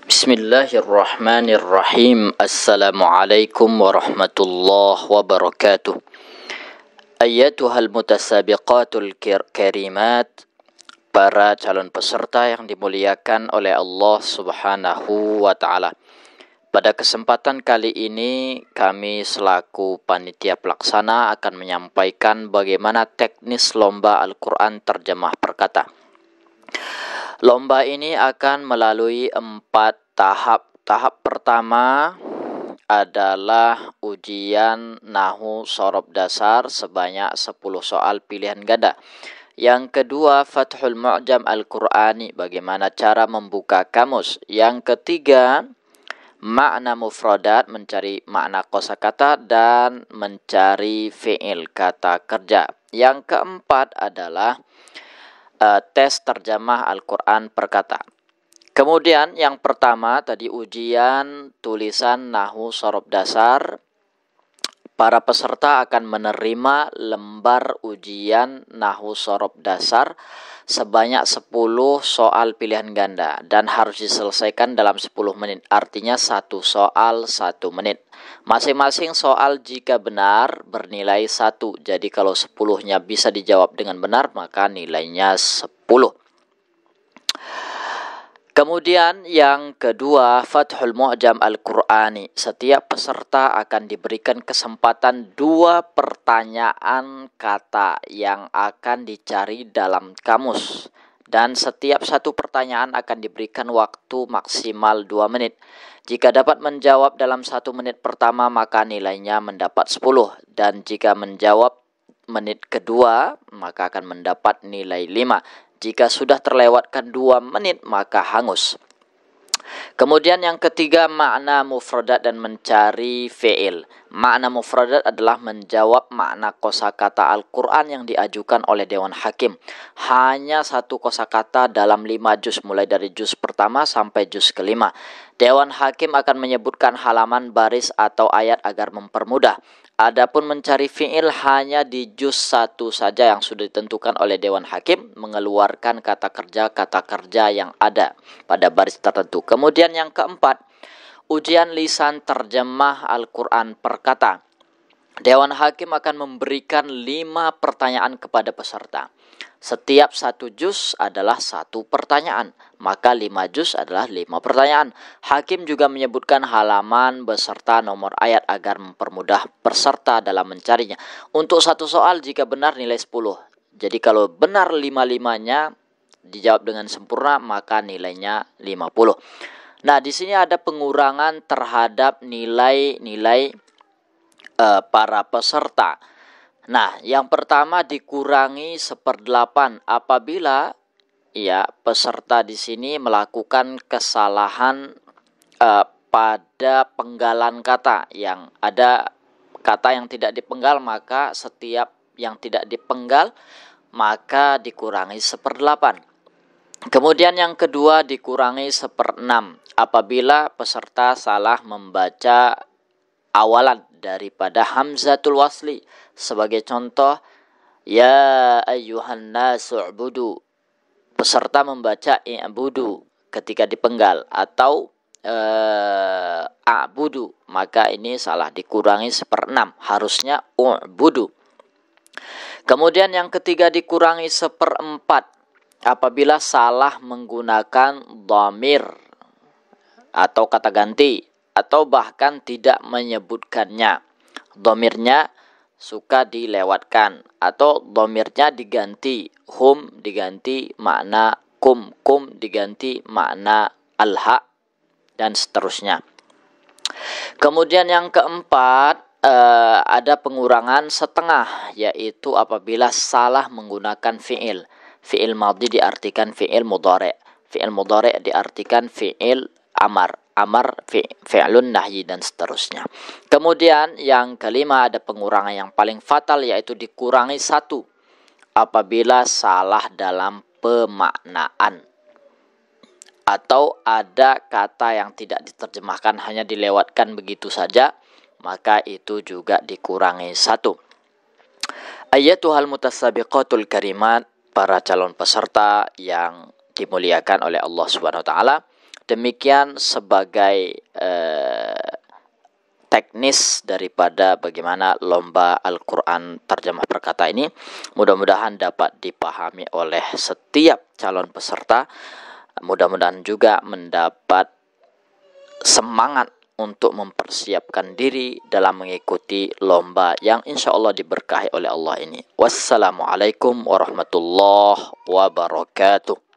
Bismillahirrahmanirrahim. Assalamualaikum warahmatullahi wabarakatuh. Ayyatuhal mutasabiqatul karimat, para calon peserta yang dimuliakan oleh Allah Subhanahu wa ta'ala. Pada kesempatan kali ini kami selaku panitia pelaksana akan menyampaikan bagaimana teknis lomba Al-Quran terjemah perkata. Lomba ini akan melalui 4 tahap. Tahap pertama adalah ujian nahwu shorof dasar sebanyak 10 soal pilihan ganda. Yang kedua, Fathul Mu'jam Al-Qur'ani, bagaimana cara membuka kamus. Yang ketiga, makna mufradat, mencari makna kosakata dan mencari fi'il kata kerja. Yang keempat adalah tes terjemah Al-Quran perkata. Kemudian yang pertama tadi ujian tulisan nahwu shorof dasar. Para peserta akan menerima lembar ujian nahwu shorof dasar sebanyak 10 soal pilihan ganda dan harus diselesaikan dalam 10 menit. Artinya 1 soal 1 menit. Masing-masing soal jika benar bernilai 1. Jadi kalau 10-nya bisa dijawab dengan benar maka nilainya 10. Kemudian yang kedua, Fathul Mu'jam Al-Qur'ani. Setiap peserta akan diberikan kesempatan 2 pertanyaan kata yang akan dicari dalam kamus. Dan setiap 1 pertanyaan akan diberikan waktu maksimal 2 menit. Jika dapat menjawab dalam 1 menit pertama maka nilainya mendapat 10. Dan jika menjawab menit kedua maka akan mendapat nilai 5. Jika sudah terlewatkan 2 menit maka hangus. Kemudian yang ketiga, makna mufradat dan mencari fi'il. Makna mufradat adalah menjawab makna kosakata Al-Quran yang diajukan oleh Dewan Hakim. Hanya 1 kosakata dalam 5 juz, mulai dari juz pertama sampai juz kelima. Dewan Hakim akan menyebutkan halaman, baris atau ayat agar mempermudah. Adapun mencari fi'il hanya di juz 1 saja yang sudah ditentukan oleh Dewan Hakim, mengeluarkan kata kerja yang ada pada baris tertentu. Kemudian yang keempat, ujian lisan terjemah Al-Quran perkata. Dewan Hakim akan memberikan 5 pertanyaan kepada peserta. Setiap 1 juz adalah 1 pertanyaan, maka 5 juz adalah 5 pertanyaan. Hakim juga menyebutkan halaman beserta nomor ayat agar mempermudah peserta dalam mencarinya. Untuk 1 soal jika benar nilai 10. Jadi kalau benar 5-5-nya dijawab dengan sempurna maka nilainya 50. Nah, di sini ada pengurangan terhadap nilai-nilai para peserta. Nah, yang pertama dikurangi 1/8 apabila peserta di sini melakukan kesalahan pada penggalan kata. Yang ada kata yang tidak dipenggal, maka setiap yang tidak dipenggal maka dikurangi 1/8. Kemudian yang kedua dikurangi 1/6 apabila peserta salah membaca awalan daripada hamzatul wasli. Sebagai contoh, ya ayyuhan nasu ubudu. Peserta membaca i'budu ketika dipenggal atau a'budu, maka ini salah, dikurangi 1/6, harusnya u'budu. Kemudian yang ketiga dikurangi 1/4 apabila salah menggunakan dhamir atau kata ganti atau bahkan tidak menyebutkannya. Dhamirnya suka dilewatkan atau dhamirnya diganti, hum diganti makna kum, kum diganti makna alha dan seterusnya. Kemudian yang keempat ada pengurangan setengah, yaitu apabila salah menggunakan fi'il. Fi'il madhi diartikan fi'il mudhari'. Fi'il mudhari' diartikan fi'il amar. Amar fi'lun nahyi dan seterusnya. Kemudian yang kelima ada pengurangan yang paling fatal, yaitu dikurangi 1 apabila salah dalam pemaknaan atau ada kata yang tidak diterjemahkan, hanya dilewatkan begitu saja, maka itu juga dikurangi 1. Ayyatuhal mutasabiqatul karimat, para calon peserta yang dimuliakan oleh Allah Subhanahu wa taala. Demikian sebagai teknis daripada bagaimana lomba Al-Quran terjemah perkata ini. Mudah-mudahan dapat dipahami oleh setiap calon peserta. Mudah-mudahan juga mendapat semangat untuk mempersiapkan diri dalam mengikuti lomba yang insya Allah diberkahi oleh Allah ini. Wassalamualaikum warahmatullahi wabarakatuh.